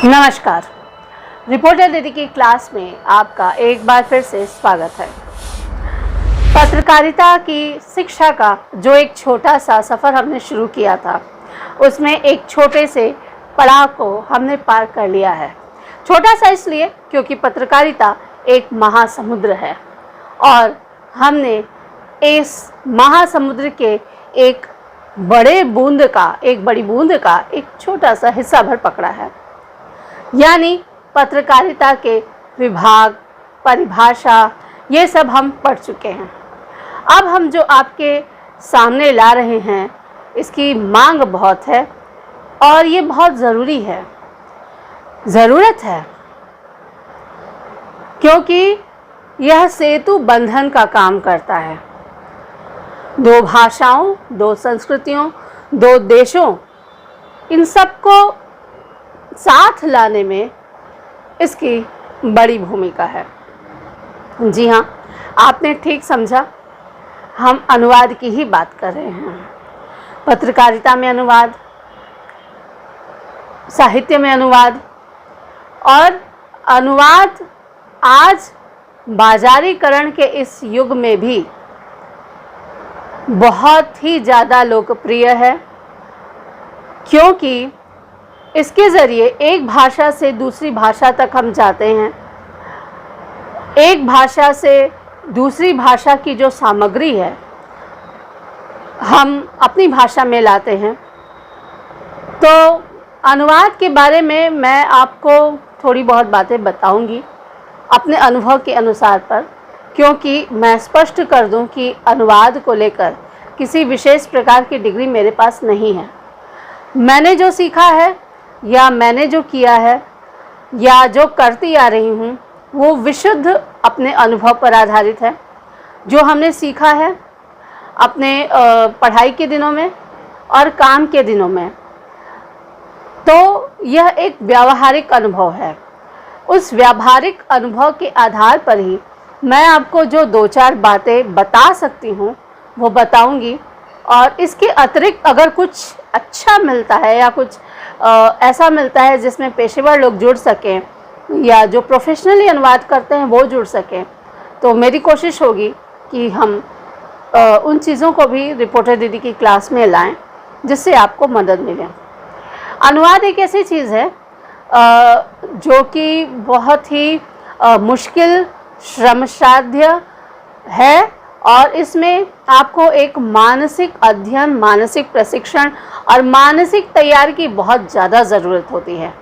नमस्कार। रिपोर्टर दीदी की क्लास में आपका एक बार फिर से स्वागत है। पत्रकारिता की शिक्षा का जो एक छोटा सा सफ़र हमने शुरू किया था, उसमें एक छोटे से पड़ाव को हमने पार कर लिया है। छोटा सा इसलिए क्योंकि पत्रकारिता एक महासमुद्र है और हमने इस महासमुद्र के एक बड़ी बूंद का एक छोटा सा हिस्सा भर पकड़ा है। यानी पत्रकारिता के विभाग, परिभाषा, ये सब हम पढ़ चुके हैं। अब हम जो आपके सामने ला रहे हैं, इसकी मांग बहुत है और ये बहुत ज़रूरी है, ज़रूरत है, क्योंकि यह सेतु बंधन का काम करता है। दो भाषाओं, दो संस्कृतियों, दो देशों, इन सबको साथ लाने में इसकी बड़ी भूमिका है। जी हाँ, आपने ठीक समझा, हम अनुवाद की ही बात कर रहे हैं। पत्रकारिता में अनुवाद, साहित्य में अनुवाद, और अनुवाद आज बाजारीकरण के इस युग में भी बहुत ही ज़्यादा लोकप्रिय है, क्योंकि इसके ज़रिए एक भाषा से दूसरी भाषा तक हम जाते हैं। एक भाषा से दूसरी भाषा की जो सामग्री है, हम अपनी भाषा में लाते हैं। तो अनुवाद के बारे में मैं आपको थोड़ी बहुत बातें बताऊंगी अपने अनुभव के अनुसार पर, क्योंकि मैं स्पष्ट कर दूं कि अनुवाद को लेकर किसी विशेष प्रकार की डिग्री मेरे पास नहीं है। मैंने जो सीखा है या मैंने जो किया है या जो करती आ रही हूँ, वो विशुद्ध अपने अनुभव पर आधारित है। जो हमने सीखा है अपने पढ़ाई के दिनों में और काम के दिनों में, तो यह एक व्यावहारिक अनुभव है। उस व्यावहारिक अनुभव के आधार पर ही मैं आपको जो दो चार बातें बता सकती हूँ वो बताऊँगी, और इसके अतिरिक्त अगर कुछ अच्छा मिलता है या कुछ ऐसा मिलता है जिसमें पेशेवर लोग जुड़ सकें या जो प्रोफेशनली अनुवाद करते हैं वो जुड़ सकें, तो मेरी कोशिश होगी कि हम उन चीज़ों को भी रिपोर्टर दीदी की क्लास में लाएं जिससे आपको मदद मिले। अनुवाद एक ऐसी चीज़ है जो कि बहुत ही मुश्किल, श्रमसाध्य है, और इसमें आपको एक मानसिक अध्ययन, मानसिक प्रशिक्षण और मानसिक तैयारी की बहुत ज़्यादा ज़रूरत होती है।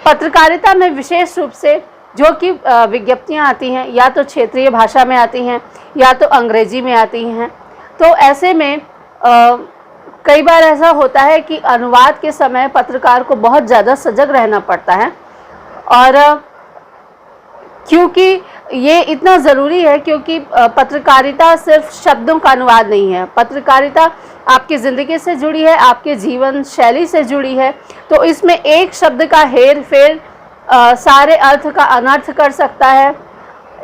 पत्रकारिता में विशेष रूप से जो कि विज्ञप्तियाँ आती हैं, या तो क्षेत्रीय भाषा में आती हैं या तो अंग्रेजी में आती हैं, तो ऐसे में कई बार ऐसा होता है कि अनुवाद के समय पत्रकार को बहुत ज़्यादा सजग रहना पड़ता है। और क्योंकि ये इतना ज़रूरी है, क्योंकि पत्रकारिता सिर्फ शब्दों का अनुवाद नहीं है। पत्रकारिता आपकी ज़िंदगी से जुड़ी है, आपके जीवन शैली से जुड़ी है। तो इसमें एक शब्द का हेर फेर सारे अर्थ का अनर्थ कर सकता है।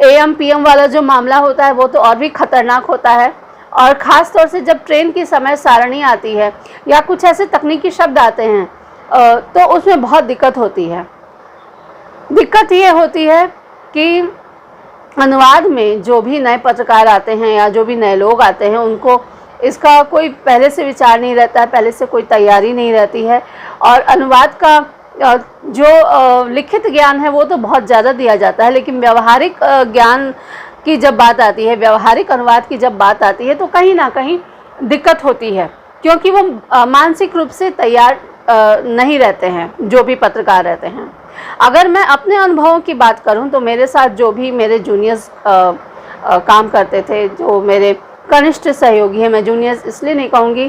AM PM वाला जो मामला होता है वो तो और भी ख़तरनाक होता है, और ख़ास तौर से जब ट्रेन की समय सारणी आती है या कुछ ऐसे तकनीकी शब्द आते हैं तो उसमें बहुत दिक्कत होती है। दिक्कत ये होती है कि अनुवाद में जो भी नए पत्रकार आते हैं या जो भी नए लोग आते हैं, उनको इसका कोई पहले से विचार नहीं रहता है, पहले से कोई तैयारी नहीं रहती है, और अनुवाद का जो लिखित ज्ञान है वो तो बहुत ज़्यादा दिया जाता है, लेकिन व्यवहारिक ज्ञान की जब बात आती है, व्यवहारिक अनुवाद की जब बात आती है, तो कहीं ना कहीं दिक्कत होती है, क्योंकि वो मानसिक रूप से तैयार नहीं रहते हैं जो भी पत्रकार रहते हैं। अगर मैं अपने अनुभवों की बात करूं, तो मेरे साथ जो भी मेरे जूनियर्स काम करते थे, जो मेरे कनिष्ठ सहयोगी हैं, मैं जूनियर्स इसलिए नहीं कहूँगी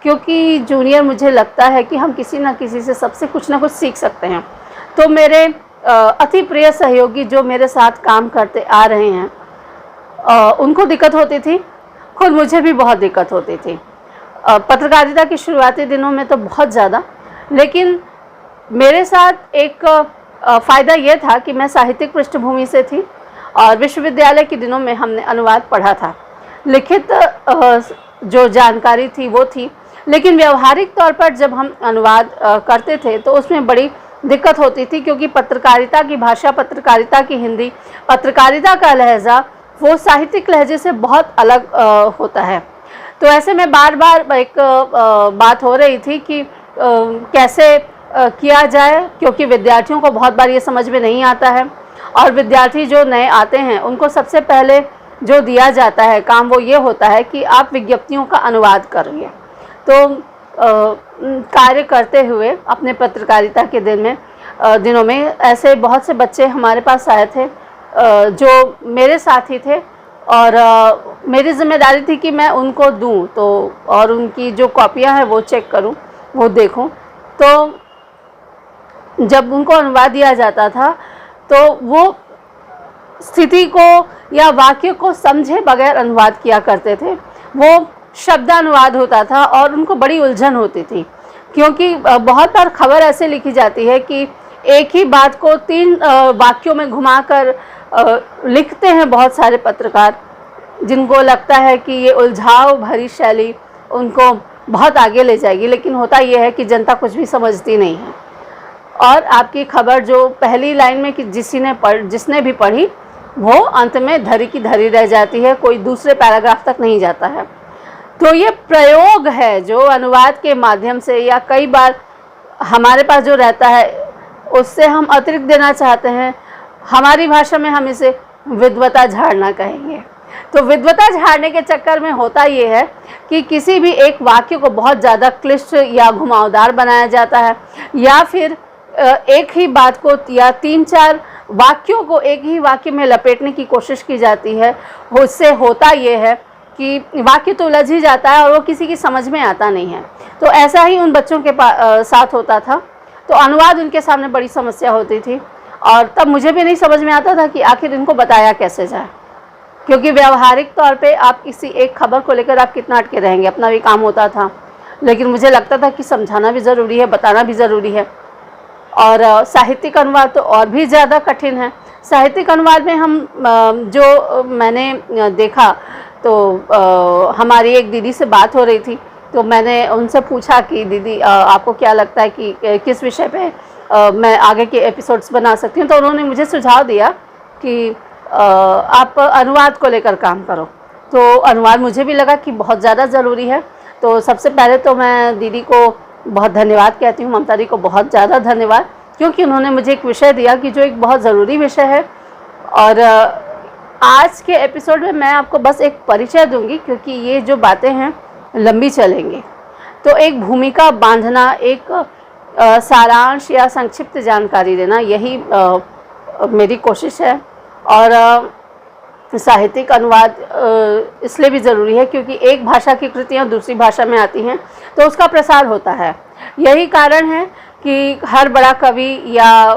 क्योंकि जूनियर मुझे लगता है कि हम किसी न किसी से सबसे कुछ ना कुछ सीख सकते हैं। तो मेरे अति प्रिय सहयोगी जो मेरे साथ काम करते आ रहे हैं, उनको दिक्कत होती थी, खुद मुझे भी बहुत दिक्कत होती थी पत्रकारिता के शुरुआती दिनों में तो बहुत ज़्यादा। लेकिन मेरे साथ एक फ़ायदा ये था कि मैं साहित्यिक पृष्ठभूमि से थी और विश्वविद्यालय के दिनों में हमने अनुवाद पढ़ा था। लिखित जो जानकारी थी वो थी, लेकिन व्यवहारिक तौर पर जब हम अनुवाद करते थे तो उसमें बड़ी दिक्कत होती थी, क्योंकि पत्रकारिता की भाषा, पत्रकारिता की हिंदी, पत्रकारिता का लहजा वो साहित्यिक लहजे से बहुत अलग होता है। तो ऐसे में बार बार एक बात हो रही थी कि कैसे किया जाए, क्योंकि विद्यार्थियों को बहुत बार ये समझ में नहीं आता है, और विद्यार्थी जो नए आते हैं उनको सबसे पहले जो दिया जाता है काम वो ये होता है कि आप विज्ञप्तियों का अनुवाद करिए। तो कार्य करते हुए अपने पत्रकारिता के दिनों में ऐसे बहुत से बच्चे हमारे पास आए थे जो मेरे साथी थे, और मेरी जिम्मेदारी थी कि मैं उनको दूं तो और उनकी जो कॉपियां हैं वो चेक करूं, वो देखूं। तो जब उनको अनुवाद दिया जाता था तो वो स्थिति को या वाक्य को समझे बगैर अनुवाद किया करते थे। वो शब्दानुवाद होता था और उनको बड़ी उलझन होती थी, क्योंकि बहुत बार खबर ऐसे लिखी जाती है कि एक ही बात को 3 वाक्यों में घुमाकर लिखते हैं बहुत सारे पत्रकार, जिनको लगता है कि ये उलझाव भरी शैली उनको बहुत आगे ले जाएगी। लेकिन होता यह है कि जनता कुछ भी समझती नहीं है, और आपकी खबर जो पहली लाइन में कि जिसने भी पढ़ी वो अंत में धरी की धरी रह जाती है, कोई दूसरे पैराग्राफ तक नहीं जाता है। तो ये प्रयोग है जो अनुवाद के माध्यम से, या कई बार हमारे पास जो रहता है उससे हम अतिरिक्त देना चाहते हैं। हमारी भाषा में हम इसे विद्वता झाड़ना कहेंगे। तो विद्वता झाड़ने के चक्कर में होता ये है कि किसी भी एक वाक्य को बहुत ज़्यादा क्लिष्ट या घुमावदार बनाया जाता है, या फिर एक ही बात को या 3-4 वाक्यों को एक ही वाक्य में लपेटने की कोशिश की जाती है। उससे होता ये है कि वाक्य तो उलझ ही जाता है और वो किसी की समझ में आता नहीं है। तो ऐसा ही उन बच्चों के साथ होता था। तो अनुवाद उनके सामने बड़ी समस्या होती थी, और तब मुझे भी नहीं समझ में आता था कि आखिर इनको बताया कैसे जाए, क्योंकि व्यावहारिक तौर पे आप किसी एक खबर को लेकर आप कितना अटके रहेंगे, अपना भी काम होता था। लेकिन मुझे लगता था कि समझाना भी ज़रूरी है, बताना भी ज़रूरी है। और साहित्यिक अनुवाद तो और भी ज़्यादा कठिन है। साहित्यिक अनुवाद में हम जो मैंने देखा तो हमारी एक दीदी से बात हो रही थी, तो मैंने उनसे पूछा कि दीदी आपको क्या लगता है कि किस विषय पे मैं आगे के एपिसोड्स बना सकती हूँ। तो उन्होंने मुझे सुझाव दिया कि आप अनुवाद को लेकर काम करो। तो अनुवाद मुझे भी लगा कि बहुत ज़्यादा ज़रूरी है। तो सबसे पहले तो मैं दीदी को बहुत धन्यवाद कहती हूँ, ममता दी को बहुत ज़्यादा धन्यवाद, क्योंकि उन्होंने मुझे एक विषय दिया कि जो एक बहुत ज़रूरी विषय है। और आज के एपिसोड में मैं आपको बस एक परिचय दूंगी, क्योंकि ये जो बातें हैं लंबी चलेंगी। तो एक भूमिका बांधना, एक सारांश या संक्षिप्त जानकारी देना, यही मेरी कोशिश है। और साहित्यिक अनुवाद इसलिए भी ज़रूरी है क्योंकि एक भाषा की कृतियाँ दूसरी भाषा में आती हैं तो उसका प्रसार होता है। यही कारण है कि हर बड़ा कवि या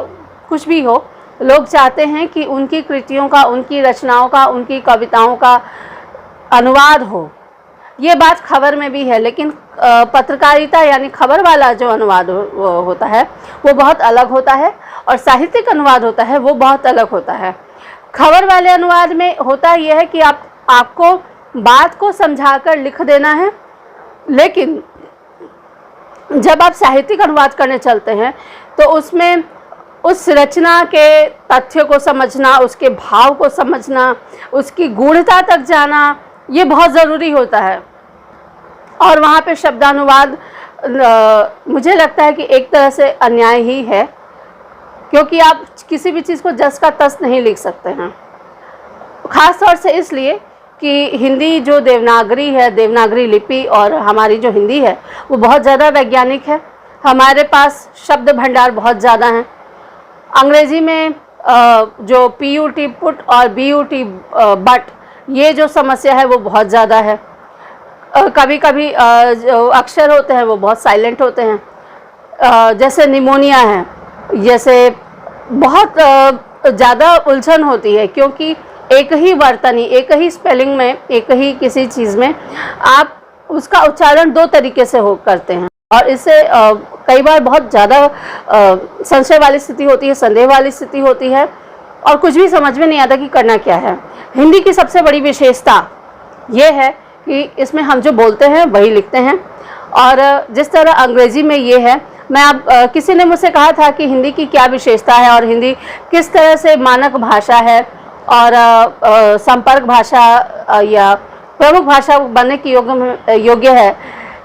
कुछ भी हो, लोग चाहते हैं कि उनकी कृतियों का, उनकी रचनाओं का, उनकी कविताओं का अनुवाद हो। ये बात खबर में भी है, लेकिन पत्रकारिता यानी खबर वाला जो अनुवाद होता है वो बहुत अलग होता है, और साहित्यिक अनुवाद होता है वो बहुत अलग होता है। खबर वाले अनुवाद में होता यह है कि आपको बात को समझाकर लिख देना है, लेकिन जब आप साहित्यिक अनुवाद करने चलते हैं तो उसमें उस रचना के तथ्य को समझना, उसके भाव को समझना, उसकी गूढ़ता तक जाना, ये बहुत ज़रूरी होता है। और वहाँ पे शब्दानुवाद मुझे लगता है कि एक तरह से अन्याय ही है, क्योंकि आप किसी भी चीज़ को जस का तस नहीं लिख सकते हैं। ख़ास तौर से इसलिए कि हिंदी जो देवनागरी है, देवनागरी लिपि, और हमारी जो हिंदी है वो बहुत ज़्यादा वैज्ञानिक है। हमारे पास शब्द भंडार बहुत ज़्यादा हैं। अंग्रेज़ी में जो PUT पुट और BUT बट, ये जो समस्या है वो बहुत ज़्यादा है। कभी कभी जो अक्षर होते हैं वो बहुत साइलेंट होते हैं। जैसे निमोनिया है, जैसे बहुत ज़्यादा उलझन होती है, क्योंकि एक ही वर्तनी, एक ही स्पेलिंग में, एक ही किसी चीज़ में आप उसका उच्चारण 2 तरीके से करते हैं, और इससे कई बार बहुत ज़्यादा संशय वाली स्थिति होती है, संदेह वाली स्थिति होती है, और कुछ भी समझ में नहीं आता कि करना क्या है। हिंदी की सबसे बड़ी विशेषता ये है कि इसमें हम जो बोलते हैं वही लिखते हैं, और जिस तरह अंग्रेज़ी में ये है, मैं अब किसी ने मुझसे कहा था कि हिंदी की क्या विशेषता है और हिंदी किस तरह से मानक भाषा है और संपर्क भाषा या प्रमुख भाषा बनने की योग्य है,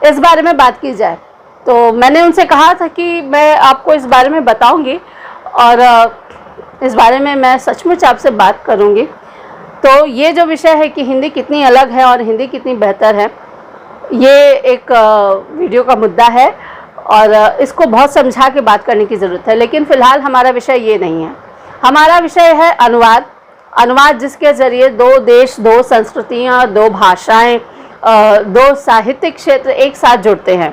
इस बारे में बात की जाए। तो मैंने उनसे कहा था कि मैं आपको इस बारे में बताऊंगी और इस बारे में मैं सचमुच आपसे बात करूंगी। तो ये जो विषय है कि हिंदी कितनी अलग है और हिंदी कितनी बेहतर है, ये एक वीडियो का मुद्दा है और इसको बहुत समझा के बात करने की ज़रूरत है। लेकिन फ़िलहाल हमारा विषय ये नहीं है। हमारा विषय है अनुवाद। अनुवाद जिसके ज़रिए दो देश, दो संस्कृतियाँ, दो भाषाएं, दो साहित्यिक क्षेत्र एक साथ जुड़ते हैं।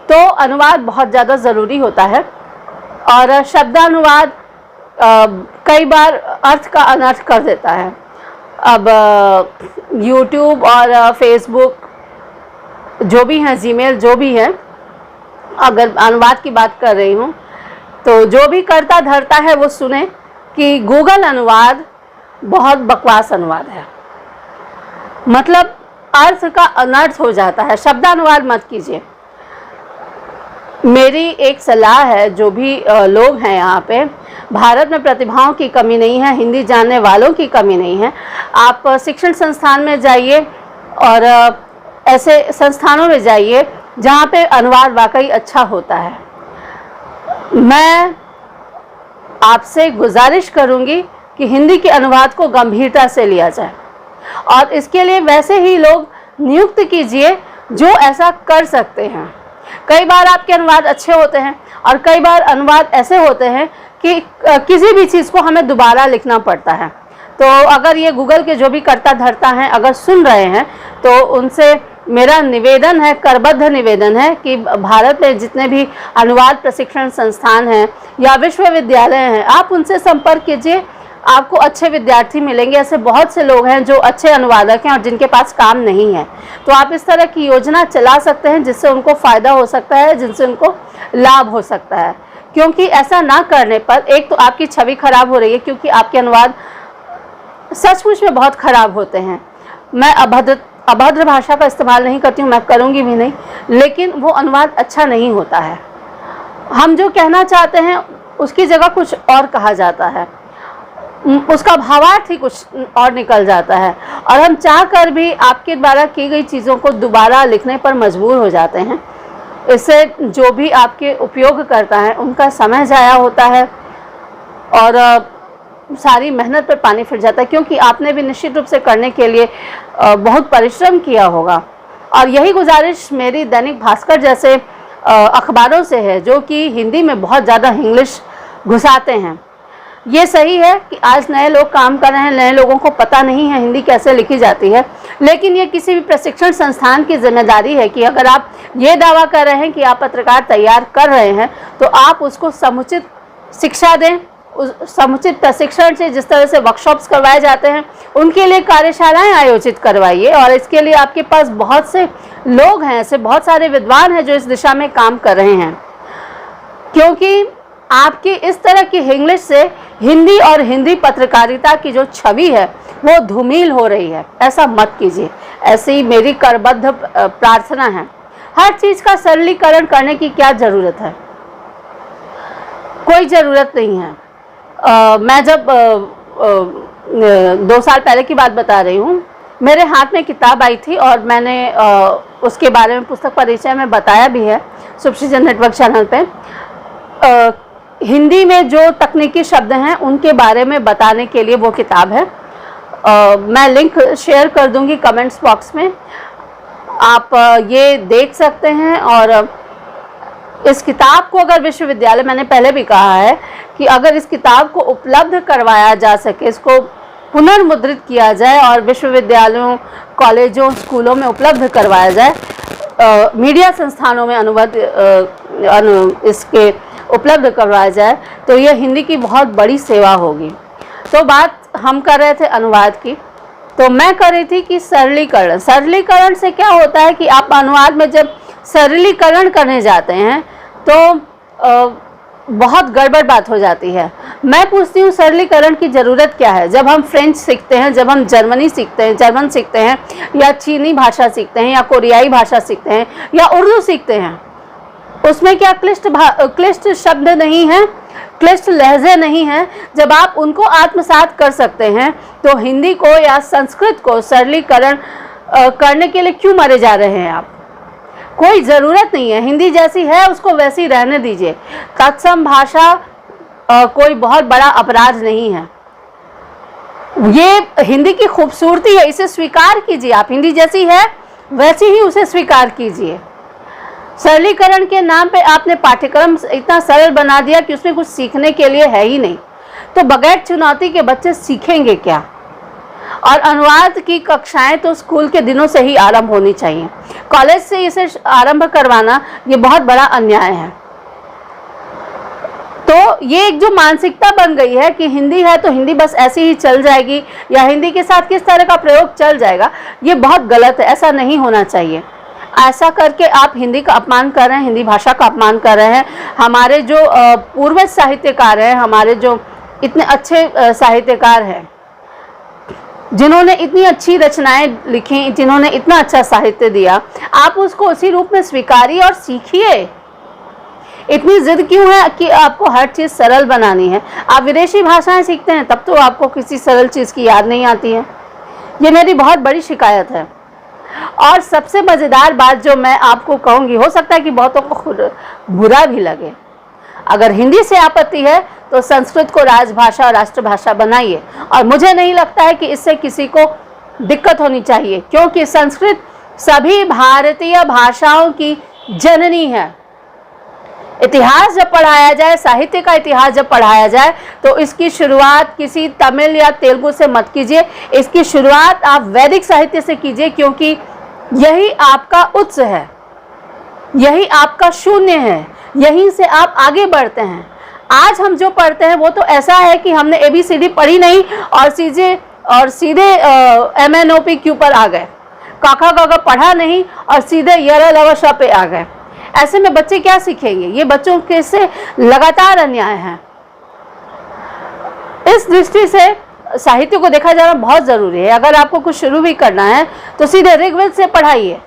तो अनुवाद बहुत ज़्यादा ज़रूरी होता है और शब्दानुवाद कई बार अर्थ का अनर्थ कर देता है। अब YouTube और फेसबुक जो भी हैं, जीमेल जो भी है, अगर अनुवाद की बात कर रही हूँ तो जो भी करता धरता है वो सुने कि गूगल अनुवाद बहुत बकवास अनुवाद है। मतलब अर्थ का अनर्थ हो जाता है। शब्दानुवाद मत कीजिए। मेरी एक सलाह है, जो भी लोग हैं यहाँ पे, भारत में प्रतिभाओं की कमी नहीं है, हिंदी जानने वालों की कमी नहीं है। आप शिक्षण संस्थान में जाइए और ऐसे संस्थानों में जाइए जहाँ पे अनुवाद वाकई अच्छा होता है। मैं आपसे गुजारिश करूँगी कि हिंदी के अनुवाद को गंभीरता से लिया जाए और इसके लिए वैसे ही लोग नियुक्त कीजिए जो ऐसा कर सकते हैं। कई बार आपके अनुवाद अच्छे होते हैं और कई बार अनुवाद ऐसे होते हैं कि किसी भी चीज़ को हमें दोबारा लिखना पड़ता है। तो अगर ये गूगल के जो भी करता धरता हैं अगर सुन रहे हैं तो उनसे मेरा निवेदन है, करबद्ध निवेदन है कि भारत में जितने भी अनुवाद प्रशिक्षण संस्थान हैं या विश्वविद्यालय हैं, आप उनसे संपर्क कीजिए। आपको अच्छे विद्यार्थी मिलेंगे। ऐसे बहुत से लोग हैं जो अच्छे अनुवादक हैं और जिनके पास काम नहीं है। तो आप इस तरह की योजना चला सकते हैं जिससे उनको फ़ायदा हो सकता है, जिनसे उनको लाभ हो सकता है। क्योंकि ऐसा ना करने पर एक तो आपकी छवि खराब हो रही है, क्योंकि आपके अनुवाद सचमुच में बहुत ख़राब होते हैं। मैं अभद्र भाषा का इस्तेमाल नहीं करती हूँ, मैं करूँगी भी नहीं, लेकिन वो अनुवाद अच्छा नहीं होता है। हम जो कहना चाहते हैं उसकी जगह कुछ और कहा जाता है, उसका भावार्थ ही कुछ और निकल जाता है और हम चाह कर भी आपके द्वारा की गई चीज़ों को दोबारा लिखने पर मजबूर हो जाते हैं। इससे जो भी आपके उपयोग करता है उनका समय ज़ाया होता है और सारी मेहनत पर पानी फिर जाता है, क्योंकि आपने भी निश्चित रूप से करने के लिए बहुत परिश्रम किया होगा। और यही गुजारिश मेरी दैनिक भास्कर जैसे अखबारों से है जो कि हिंदी में बहुत ज़्यादा इंग्लिश घुसाते हैं। ये सही है कि आज नए लोग काम कर रहे हैं, नए लोगों को पता नहीं है हिंदी कैसे लिखी जाती है, लेकिन ये किसी भी प्रशिक्षण संस्थान की जिम्मेदारी है कि अगर आप ये दावा कर रहे हैं कि आप पत्रकार तैयार कर रहे हैं तो आप उसको समुचित शिक्षा दें, समुचित प्रशिक्षण से जिस तरह से वर्कशॉप्स करवाए जाते हैं उनके लिए कार्यशालाएं आयोजित करवाइए। और इसके लिए आपके पास बहुत से लोग हैं, ऐसे बहुत सारे विद्वान हैं जो इस दिशा में काम कर रहे हैं। क्योंकि आपकी इस तरह की इंग्लिश से हिंदी और हिंदी पत्रकारिता की जो छवि है वो धूमिल हो रही है। ऐसा मत कीजिए, ऐसी मेरी करबद्ध प्रार्थना है। हर चीज़ का सरलीकरण करने की क्या ज़रूरत है? कोई ज़रूरत नहीं है। मैं जब 2 साल पहले की बात बता रही हूँ, मेरे हाथ में किताब आई थी और मैंने उसके बारे में पुस्तक परिचय में बताया भी है सुप्रसिजन नेटवर्क चैनल पे। हिंदी में जो तकनीकी शब्द हैं उनके बारे में बताने के लिए वो किताब है। मैं लिंक शेयर कर दूंगी कमेंट्स बॉक्स में, आप ये देख सकते हैं। और इस किताब को अगर विश्वविद्यालय, मैंने पहले भी कहा है कि अगर इस किताब को उपलब्ध करवाया जा सके, इसको पुनर्मुद्रित किया जाए और विश्वविद्यालयों, कॉलेजों, स्कूलों में उपलब्ध करवाया जाए, मीडिया संस्थानों में इसके उपलब्ध करवाया जाए, तो यह हिंदी की बहुत बड़ी सेवा होगी। तो बात हम कर रहे थे अनुवाद की, तो मैं कर रही थी कि सरलीकरण। सरलीकरण से क्या होता है कि आप अनुवाद में जब सरलीकरण करने जाते हैं तो बहुत गड़बड़ बात हो जाती है। मैं पूछती हूँ सरलीकरण की ज़रूरत क्या है? जब हम फ्रेंच सीखते हैं, जब हम जर्मन सीखते हैं या चीनी भाषा सीखते हैं या कोरियाई भाषा सीखते हैं या उर्दू सीखते हैं, उसमें क्या क्लिष्ट शब्द नहीं हैं, क्लिष्ट लहजे नहीं हैं। जब आप उनको आत्मसात कर सकते हैं तो हिंदी को या संस्कृत को सरलीकरण करने के लिए क्यों मरे जा रहे हैं आप? कोई ज़रूरत नहीं है, हिंदी जैसी है उसको वैसी रहने दीजिए। तत्सम भाषा कोई बहुत बड़ा अपराध नहीं है, ये हिंदी की खूबसूरती है, इसे स्वीकार कीजिए। आप हिंदी जैसी है वैसी ही उसे स्वीकार कीजिए। सरलीकरण के नाम पे आपने पाठ्यक्रम इतना सरल बना दिया कि उसमें कुछ सीखने के लिए है ही नहीं, तो बगैर चुनौती के बच्चे सीखेंगे क्या? और अनुवाद की कक्षाएं तो स्कूल के दिनों से ही आरंभ होनी चाहिए, कॉलेज से इसे आरंभ करवाना ये बहुत बड़ा अन्याय है। तो ये एक जो मानसिकता बन गई है कि हिंदी है तो हिंदी बस ऐसी ही चल जाएगी, या हिंदी के साथ किस तरह का प्रयोग चल जाएगा, ये बहुत गलत है। ऐसा नहीं होना चाहिए। ऐसा करके आप हिंदी का अपमान कर रहे हैं, हिंदी भाषा का अपमान कर रहे हैं। हमारे जो पूर्वज साहित्यकार हैं, हमारे जो इतने अच्छे साहित्यकार हैं, जिन्होंने इतनी अच्छी रचनाएं लिखी, जिन्होंने इतना अच्छा साहित्य दिया, आप उसको उसी रूप में स्वीकारिए और सीखिए। इतनी जिद क्यों है कि आपको हर चीज़ सरल बनानी है? आप विदेशी भाषाएं सीखते हैं तब तो आपको किसी सरल चीज़ की याद नहीं आती है। ये मेरी बहुत बड़ी शिकायत है। और सबसे मज़ेदार बात जो मैं आपको कहूँगी, हो सकता है कि बहुतों को खुद बुरा भी लगे, अगर हिंदी से आपत्ति है तो संस्कृत को राजभाषा और राष्ट्रभाषा बनाइए। और मुझे नहीं लगता है कि इससे किसी को दिक्कत होनी चाहिए, क्योंकि संस्कृत सभी भारतीय भाषाओं की जननी है। इतिहास जब पढ़ाया जाए, साहित्य का इतिहास जब पढ़ाया जाए, तो इसकी शुरुआत किसी तमिल या तेलुगु से मत कीजिए, इसकी शुरुआत आप वैदिक साहित्य से कीजिए, क्योंकि यही आपका उत्स है, यही आपका शून्य है, यहीं से आप आगे बढ़ते हैं। आज हम जो पढ़ते हैं वो तो ऐसा है कि हमने ABCD पढ़ी नहीं और सीधे MNOP क्यू पर आ गए, काका काका पढ़ा नहीं और सीधे यरा लवा श पे आ गए। ऐसे में बच्चे क्या सीखेंगे? ये बच्चों के से लगातार अन्याय है। इस दृष्टि से साहित्य को देखा जाना बहुत ज़रूरी है। अगर आपको कुछ शुरू भी करना है तो सीधे ऋग्वेद से पढ़ाइए।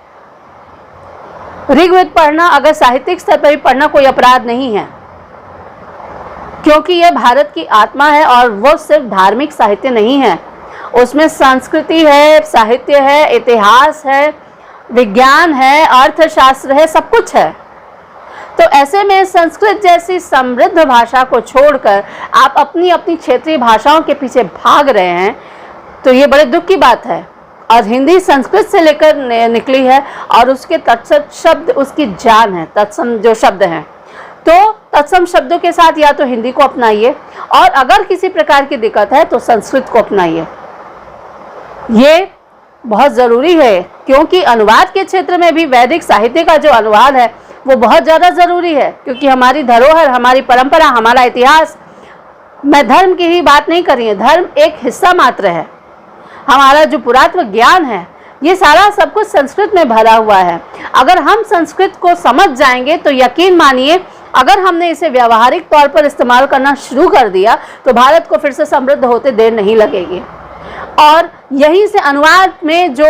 ऋग्वेद पढ़ना अगर साहित्यिक स्तर पर भी पढ़ना कोई अपराध नहीं है, क्योंकि यह भारत की आत्मा है और वो सिर्फ धार्मिक साहित्य नहीं है, उसमें संस्कृति है, साहित्य है, इतिहास है, विज्ञान है, अर्थशास्त्र है, सब कुछ है। तो ऐसे में संस्कृत जैसी समृद्ध भाषा को छोड़कर आप अपनी अपनी क्षेत्रीय भाषाओं के पीछे भाग रहे हैं, तो ये बड़े दुख की बात है। और हिंदी संस्कृत से लेकर निकली है और उसके तत्सम शब्द उसकी जान है, तत्सम जो शब्द हैं। तो तत्सम शब्दों के साथ या तो हिंदी को अपनाइए, और अगर किसी प्रकार की दिक्कत है तो संस्कृत को अपनाइए। ये बहुत ज़रूरी है, क्योंकि अनुवाद के क्षेत्र में भी वैदिक साहित्य का जो अनुवाद है वो बहुत ज़्यादा ज़रूरी है, क्योंकि हमारी धरोहर, हमारी परंपरा, हमारा इतिहास, मैं धर्म की ही बात नहीं कर रही हूँ, धर्म एक हिस्सा मात्र है। हमारा जो पुरातत्व ज्ञान है ये सारा सब कुछ संस्कृत में भरा हुआ है। अगर हम संस्कृत को समझ जाएंगे तो यकीन मानिए, अगर हमने इसे व्यावहारिक तौर पर इस्तेमाल करना शुरू कर दिया तो भारत को फिर से समृद्ध होते देर नहीं लगेगी। और यहीं से अनुवाद में जो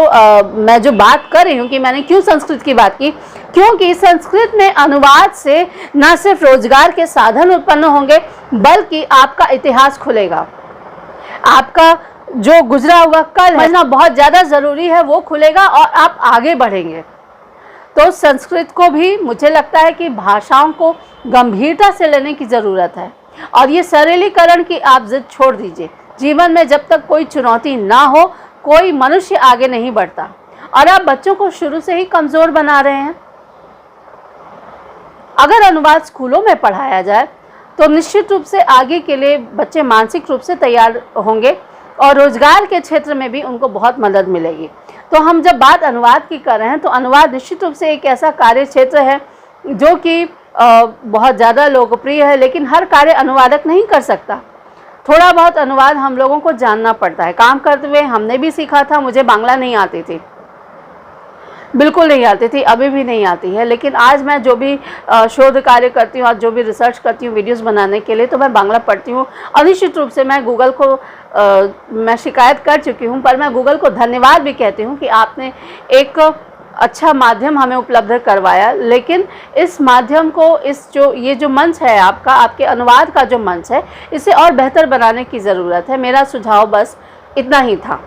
मैं जो बात कर रही हूँ कि मैंने क्यों संस्कृत की बात की, क्योंकि संस्कृत में अनुवाद से न सिर्फ रोजगार के साधन उत्पन्न होंगे, बल्कि आपका इतिहास खुलेगा, आपका जो गुजरा हुआ कल समझना बहुत ज़्यादा ज़रूरी है वो खुलेगा और आप आगे बढ़ेंगे। तो संस्कृत को भी मुझे लगता है कि भाषाओं को गंभीरता से लेने की ज़रूरत है, और ये सरलीकरण की आप जिद छोड़ दीजिए। जीवन में जब तक कोई चुनौती ना हो, कोई मनुष्य आगे नहीं बढ़ता, और आप बच्चों को शुरू से ही कमज़ोर बना रहे हैं। अगर अनुवाद स्कूलों में पढ़ाया जाए तो निश्चित रूप से आगे के लिए बच्चे मानसिक रूप से तैयार होंगे, और रोजगार के क्षेत्र में भी उनको बहुत मदद मिलेगी। तो हम जब बात अनुवाद की कर रहे हैं, तो अनुवाद निश्चित रूप से एक ऐसा कार्य क्षेत्र है जो कि बहुत ज़्यादा लोकप्रिय है, लेकिन हर कार्य अनुवादक नहीं कर सकता। थोड़ा बहुत अनुवाद हम लोगों को जानना पड़ता है। काम करते हुए हमने भी सीखा था, मुझे बांग्ला नहीं आती थी, बिल्कुल नहीं आती थी, अभी भी नहीं आती है, लेकिन आज मैं जो भी शोध कार्य करती हूँ, आज जो भी रिसर्च करती हूँ वीडियोस बनाने के लिए, तो मैं बांग्ला पढ़ती हूँ। और निश्चित रूप से मैं गूगल को मैं शिकायत कर चुकी हूँ, पर मैं गूगल को धन्यवाद भी कहती हूँ कि आपने एक अच्छा माध्यम हमें उपलब्ध करवाया, लेकिन इस माध्यम को, ये जो मंच है आपका, आपके अनुवाद का जो मंच है, इसे और बेहतर बनाने की ज़रूरत है। मेरा सुझाव बस इतना ही था।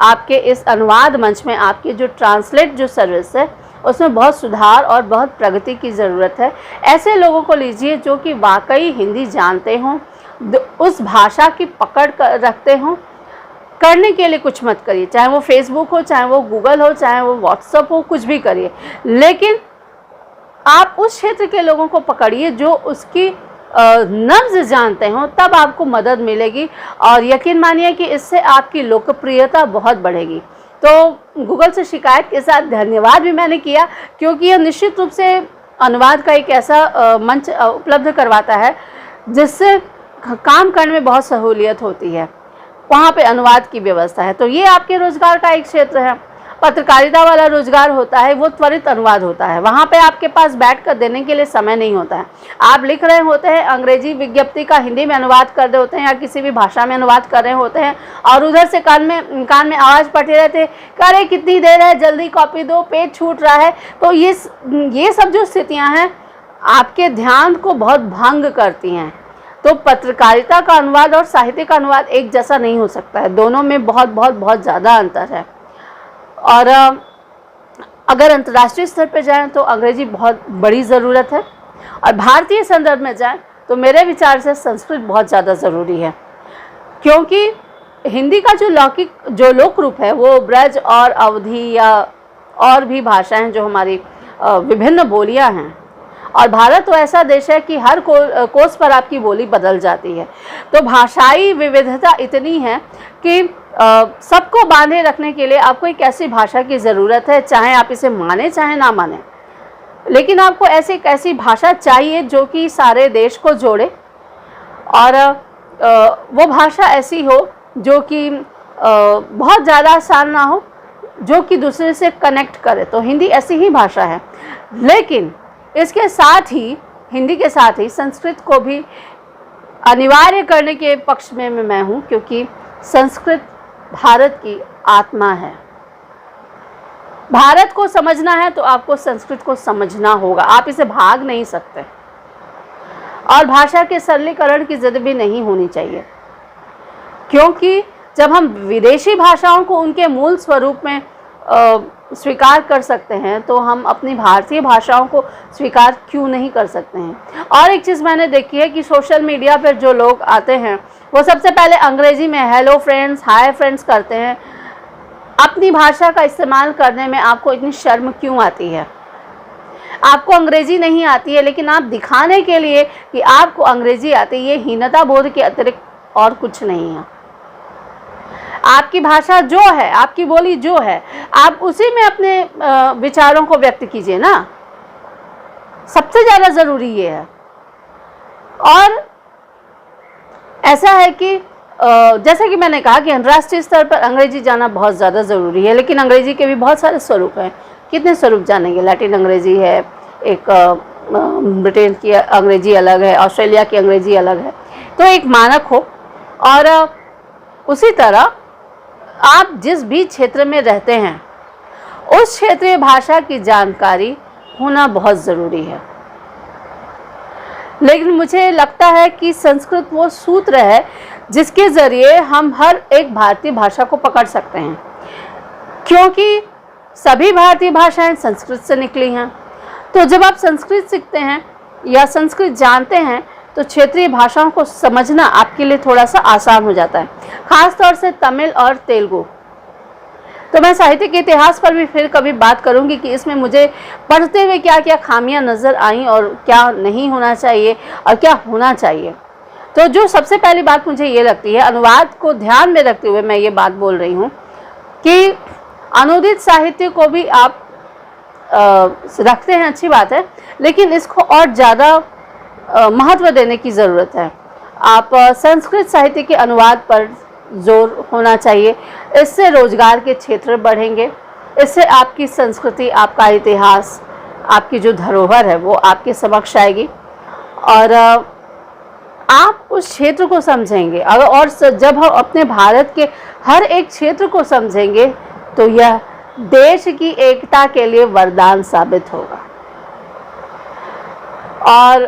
आपके इस अनुवाद मंच में आपकी जो ट्रांसलेट जो सर्विस है, उसमें बहुत सुधार और बहुत प्रगति की ज़रूरत है। ऐसे लोगों को लीजिए जो कि वाकई हिंदी जानते हों, उस भाषा की पकड़ रखते हों। करने के लिए कुछ मत करिए, चाहे वो फेसबुक हो, चाहे वो गूगल हो, चाहे वो व्हाट्सएप हो, कुछ भी करिए, लेकिन आप उस क्षेत्र के लोगों को पकड़िए जो उसकी नब्ज़ जानते हो, तब आपको मदद मिलेगी। और यकीन मानिए कि इससे आपकी लोकप्रियता बहुत बढ़ेगी। तो गूगल से शिकायत के साथ धन्यवाद भी मैंने किया, क्योंकि यह निश्चित रूप से अनुवाद का एक ऐसा मंच उपलब्ध करवाता है जिससे काम करने में बहुत सहूलियत होती है। वहाँ पे अनुवाद की व्यवस्था है। तो ये आपके रोज़गार का एक क्षेत्र है। पत्रकारिता वाला रोज़गार होता है, वो त्वरित अनुवाद होता है। वहाँ पे आपके पास बैठ कर देने के लिए समय नहीं होता है। आप लिख रहे होते हैं, अंग्रेजी विज्ञप्ति का हिंदी में अनुवाद कर रहे होते हैं या किसी भी भाषा में अनुवाद कर रहे होते हैं, और उधर से कान में आवाज़ पड़ती रहती है, अरे कितनी देर है, जल्दी कॉपी दो, पेज छूट रहा है। तो ये सब जो स्थितियाँ हैं आपके ध्यान को बहुत भंग करती हैं। तो पत्रकारिता का अनुवाद और साहित्य का अनुवाद एक जैसा नहीं हो सकता है, दोनों में बहुत बहुत बहुत ज़्यादा अंतर है। और अगर अंतर्राष्ट्रीय स्तर पर जाएं तो अंग्रेजी बहुत बड़ी ज़रूरत है, और भारतीय संदर्भ में जाएं तो मेरे विचार से संस्कृत बहुत ज़्यादा ज़रूरी है, क्योंकि हिंदी का जो लोक रूप है वो ब्रज और अवधी या और भी भाषाएं जो हमारी विभिन्न बोलियां हैं, और भारत तो ऐसा देश है कि हर कोस पर आपकी बोली बदल जाती है। तो भाषाई विविधता इतनी है कि सबको बांधे रखने के लिए आपको एक ऐसी भाषा की ज़रूरत है, चाहे आप इसे माने चाहे ना माने, लेकिन आपको एक ऐसी भाषा चाहिए जो कि सारे देश को जोड़े, और वो भाषा ऐसी हो जो कि बहुत ज़्यादा आसान ना हो, जो कि दूसरे से कनेक्ट करे। तो हिंदी ऐसी ही भाषा है, लेकिन इसके साथ ही, हिंदी के साथ ही संस्कृत को भी अनिवार्य करने के पक्ष में मैं हूँ, क्योंकि संस्कृत भारत की आत्मा है। भारत को समझना है तो आपको संस्कृत को समझना होगा, आप इसे भाग नहीं सकते। और भाषा के सरलीकरण की जिद भी नहीं होनी चाहिए, क्योंकि जब हम विदेशी भाषाओं को उनके मूल स्वरूप में स्वीकार कर सकते हैं, तो हम अपनी भारतीय भाषाओं को स्वीकार क्यों नहीं कर सकते हैं। और एक चीज़ मैंने देखी है कि सोशल मीडिया पर जो लोग आते हैं वो सबसे पहले अंग्रेजी में हेलो फ्रेंड्स, हाय फ्रेंड्स करते हैं। अपनी भाषा का इस्तेमाल करने में आपको इतनी शर्म क्यों आती है? आपको अंग्रेजी नहीं आती है, लेकिन आप दिखाने के लिए कि आपको अंग्रेजी आती है, ये हीनता बोध के अतिरिक्त और कुछ नहीं है। आपकी भाषा जो है, आपकी बोली जो है, आप उसी में अपने विचारों को व्यक्त कीजिए ना, सबसे ज़्यादा ज़रूरी ये है। और ऐसा है कि जैसा कि मैंने कहा कि अंतर्राष्ट्रीय स्तर पर अंग्रेजी जाना बहुत ज़्यादा ज़रूरी है, लेकिन अंग्रेजी के भी बहुत सारे स्वरूप हैं। कितने स्वरूप जानेंगे? लैटिन अंग्रेजी है, एक ब्रिटेन की अंग्रेजी अलग है, ऑस्ट्रेलिया की अंग्रेजी अलग है। तो एक मानक हो, और उसी तरह आप जिस भी क्षेत्र में रहते हैं उस क्षेत्रीय भाषा की जानकारी होना बहुत ज़रूरी है। लेकिन मुझे लगता है कि संस्कृत वो सूत्र है जिसके ज़रिए हम हर एक भारतीय भाषा को पकड़ सकते हैं, क्योंकि सभी भारतीय भाषाएं संस्कृत से निकली हैं। तो जब आप संस्कृत सीखते हैं या संस्कृत जानते हैं तो क्षेत्रीय भाषाओं को समझना आपके लिए थोड़ा सा आसान हो जाता है, ख़ास तौर से तमिल और तेलुगु। तो मैं साहित्य के इतिहास पर भी फिर कभी बात करूंगी कि इसमें मुझे पढ़ते हुए क्या क्या खामियां नज़र आईं और क्या नहीं होना चाहिए और क्या होना चाहिए। तो जो सबसे पहली बात मुझे ये लगती है, अनुवाद को ध्यान में रखते हुए मैं ये बात बोल रही हूँ कि अनुदित साहित्य को भी आप रखते हैं, अच्छी बात है, लेकिन इसको और ज़्यादा महत्व देने की ज़रूरत है। आप संस्कृत साहित्य के अनुवाद पर जोर होना चाहिए। इससे रोजगार के क्षेत्र बढ़ेंगे, इससे आपकी संस्कृति, आपका इतिहास, आपकी जो धरोहर है वो आपके समक्ष आएगी, और आप उस क्षेत्र को समझेंगे। और जब हम अपने भारत के हर एक क्षेत्र को समझेंगे तो यह देश की एकता के लिए वरदान साबित होगा। और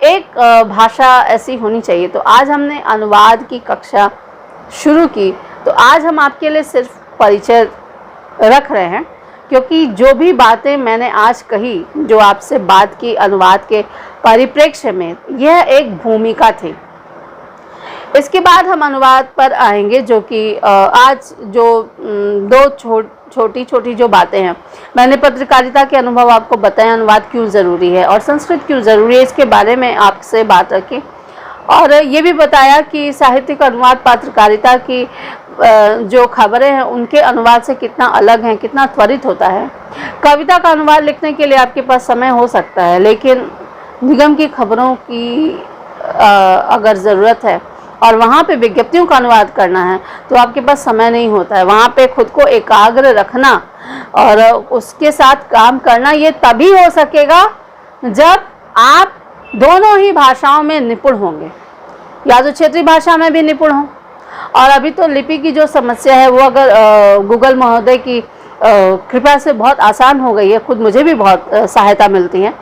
एक भाषा ऐसी होनी चाहिए। तो आज हमने अनुवाद की कक्षा शुरू की, तो आज हम आपके लिए सिर्फ परिचय रख रहे हैं, क्योंकि जो भी बातें मैंने आज कही, जो आपसे बात की अनुवाद के परिप्रेक्ष्य में, यह एक भूमिका थी। इसके बाद हम अनुवाद पर आएंगे, जो कि आज जो दो छोटी छोटी जो बातें हैं, मैंने पत्रकारिता के अनुभव आपको बताया, अनुवाद क्यों ज़रूरी है और संस्कृत क्यों ज़रूरी है, इसके बारे में आपसे बात रखी। और ये भी बताया कि साहित्यिक अनुवाद पत्रकारिता की जो खबरें हैं उनके अनुवाद से कितना अलग है, कितना त्वरित होता है। कविता का अनुवाद लिखने के लिए आपके पास समय हो सकता है, लेकिन निगम की खबरों की अगर ज़रूरत है और वहाँ पे विज्ञप्तियों का अनुवाद करना है, तो आपके पास समय नहीं होता है। वहाँ पे खुद को एकाग्र रखना और उसके साथ काम करना, ये तभी हो सकेगा जब आप दोनों ही भाषाओं में निपुण होंगे, या तो क्षेत्रीय भाषा में भी निपुण हों। और अभी तो लिपि की जो समस्या है वो अगर गूगल महोदय की कृपा से बहुत आसान हो गई है, खुद मुझे भी बहुत सहायता मिलती है।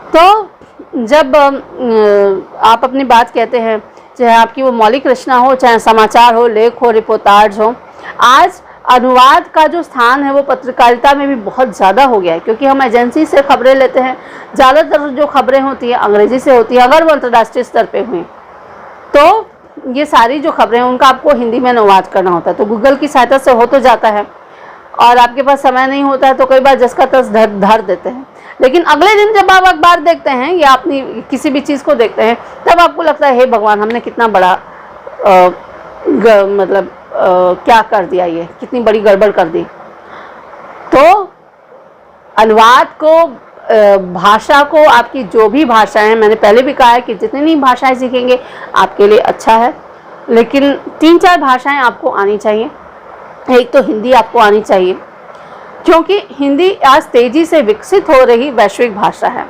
तो जब आप अपनी बात कहते हैं, चाहे आपकी वो मौलिक रचना हो, चाहे समाचार हो, लेख हो, रिपोर्टाज हो, आज अनुवाद का जो स्थान है वो पत्रकारिता में भी बहुत ज़्यादा हो गया है, क्योंकि हम एजेंसी से खबरें लेते हैं। ज़्यादातर जो खबरें होती हैं अंग्रेज़ी से होती हैं, अगर वो अंतर्राष्ट्रीय स्तर पे हुई, तो ये सारी जो खबरें हैं उनका आपको हिंदी में अनुवाद करना होता है। तो गूगल की सहायता से हो तो जाता है, और आपके पास समय नहीं होता है तो कई बार जस का तस धर देते हैं। लेकिन अगले दिन जब आप अखबार देखते हैं या अपनी किसी भी चीज़ को देखते हैं, तब आपको लगता है हे भगवान, हमने कितना बड़ा क्या कर दिया, ये कितनी बड़ी गड़बड़ कर दी। तो अनुवाद को, भाषा को, आपकी जो भी भाषाएं, मैंने पहले भी कहा है कि जितनी भाषाएं सीखेंगे आपके लिए अच्छा है, लेकिन 3-4 भाषाएं आपको आनी चाहिए। एक तो हिंदी आपको आनी चाहिए, क्योंकि हिंदी आज तेज़ी से विकसित हो रही वैश्विक भाषा है।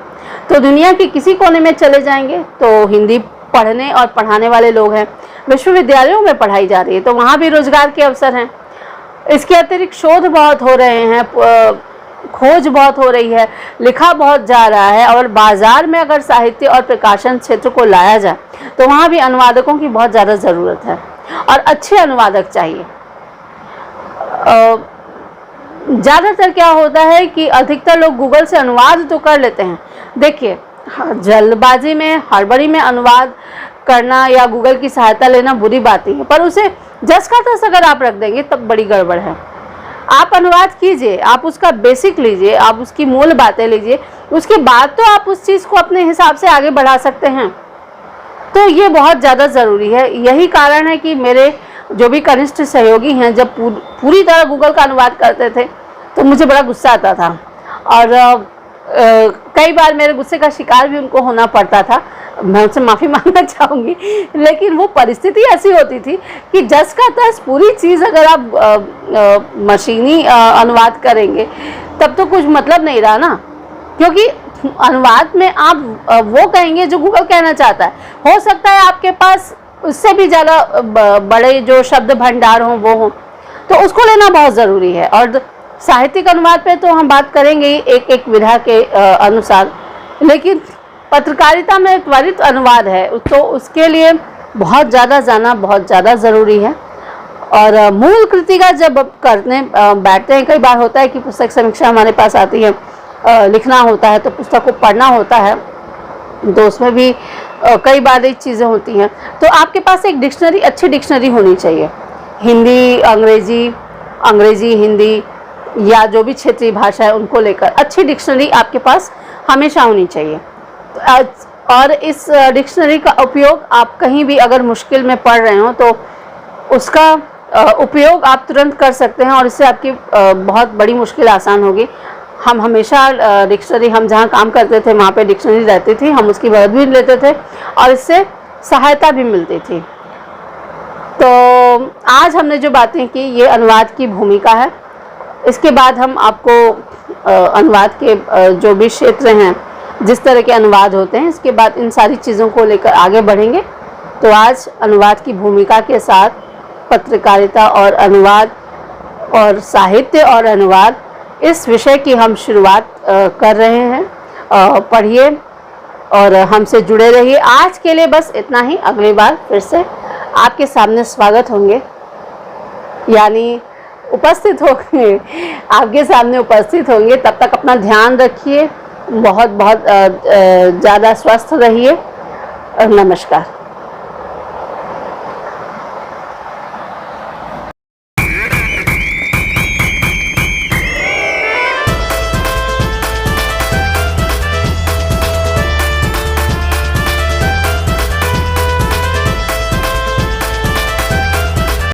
तो दुनिया के किसी कोने में चले जाएंगे तो हिंदी पढ़ने और पढ़ाने वाले लोग हैं। विश्वविद्यालयों में पढ़ाई जा रही है, तो वहाँ भी रोजगार के अवसर हैं। इसके अतिरिक्त शोध बहुत हो रहे हैं, खोज बहुत हो रही है, लिखा बहुत जा रहा है, और बाज़ार में अगर साहित्य और प्रकाशन क्षेत्र को लाया जाए तो वहाँ भी अनुवादकों की बहुत ज़्यादा ज़रूरत है, और अच्छे अनुवादक चाहिए। ज़्यादातर क्या होता है कि अधिकतर लोग गूगल से अनुवाद तो कर लेते हैं। देखिए, जल्दबाजी में, हड़बड़ी में अनुवाद करना या गूगल की सहायता लेना बुरी बात नहीं है, पर उसे जस का तस अगर आप रख देंगे तब बड़ी गड़बड़ है। आप अनुवाद कीजिए, आप उसका बेसिक लीजिए, आप उसकी मूल बातें लीजिए, उसके बाद तो आप उस चीज़ को अपने हिसाब से आगे बढ़ा सकते हैं। तो ये बहुत ज़्यादा ज़रूरी है। यही कारण है कि मेरे जो भी कनिष्ठ सहयोगी हैं, जब पूरी तरह गूगल का अनुवाद करते थे तो मुझे बड़ा गुस्सा आता था, और कई बार मेरे गुस्से का शिकार भी उनको होना पड़ता था। मैं उनसे माफ़ी मांगना चाहूँगी, लेकिन वो परिस्थिति ऐसी होती थी कि जस का तस पूरी चीज़ अगर आप मशीनी अनुवाद करेंगे तब तो कुछ मतलब नहीं रहा ना, क्योंकि अनुवाद में आप वो कहेंगे जो गूगल कहना चाहता है। हो सकता है आपके पास उससे भी ज़्यादा बड़े जो शब्द भंडार हों वो हों, तो उसको लेना बहुत ज़रूरी है। और साहित्यिक अनुवाद पे तो हम बात करेंगे एक एक विधा के अनुसार, लेकिन पत्रकारिता में त्वरित अनुवाद है तो उसके लिए बहुत ज़्यादा जाना बहुत ज़्यादा ज़रूरी है। और मूल कृति का जब करने बैठते हैं, कई बार होता है कि पुस्तक समीक्षा हमारे पास आती है, लिखना होता है तो पुस्तक को पढ़ना होता है, तो उसमें भी कई बार एक चीज़ें होती हैं। तो आपके पास एक डिक्शनरी, अच्छी डिक्शनरी होनी चाहिए, हिंदी अंग्रेजी हिंदी या जो भी क्षेत्रीय भाषा है उनको लेकर अच्छी डिक्शनरी आपके पास हमेशा होनी चाहिए। और इस डिक्शनरी का उपयोग आप कहीं भी अगर मुश्किल में पढ़ रहे हो तो उसका उपयोग आप तुरंत कर सकते हैं, और इससे आपकी बहुत बड़ी मुश्किल आसान होगी। हम हमेशा डिक्शनरी, हम जहाँ काम करते थे वहाँ पे डिक्शनरी रहती थी, हम उसकी मदद भी लेते थे और इससे सहायता भी मिलती थी। तो आज हमने जो बातें की ये अनुवाद की भूमिका है। इसके बाद हम आपको अनुवाद के जो भी क्षेत्र हैं, जिस तरह के अनुवाद होते हैं, इसके बाद इन सारी चीज़ों को लेकर आगे बढ़ेंगे। तो आज अनुवाद की भूमिका के साथ पत्रकारिता और अनुवाद और साहित्य और अनुवाद, इस विषय की हम शुरुआत कर रहे हैं। पढ़िए और हमसे जुड़े रहिए। आज के लिए बस इतना ही। अगली बार फिर से आपके सामने स्वागत होंगे, यानी उपस्थित होंगे, आपके सामने उपस्थित होंगे। तब तक अपना ध्यान रखिए, बहुत बहुत ज़्यादा स्वस्थ रहिए। नमस्कार।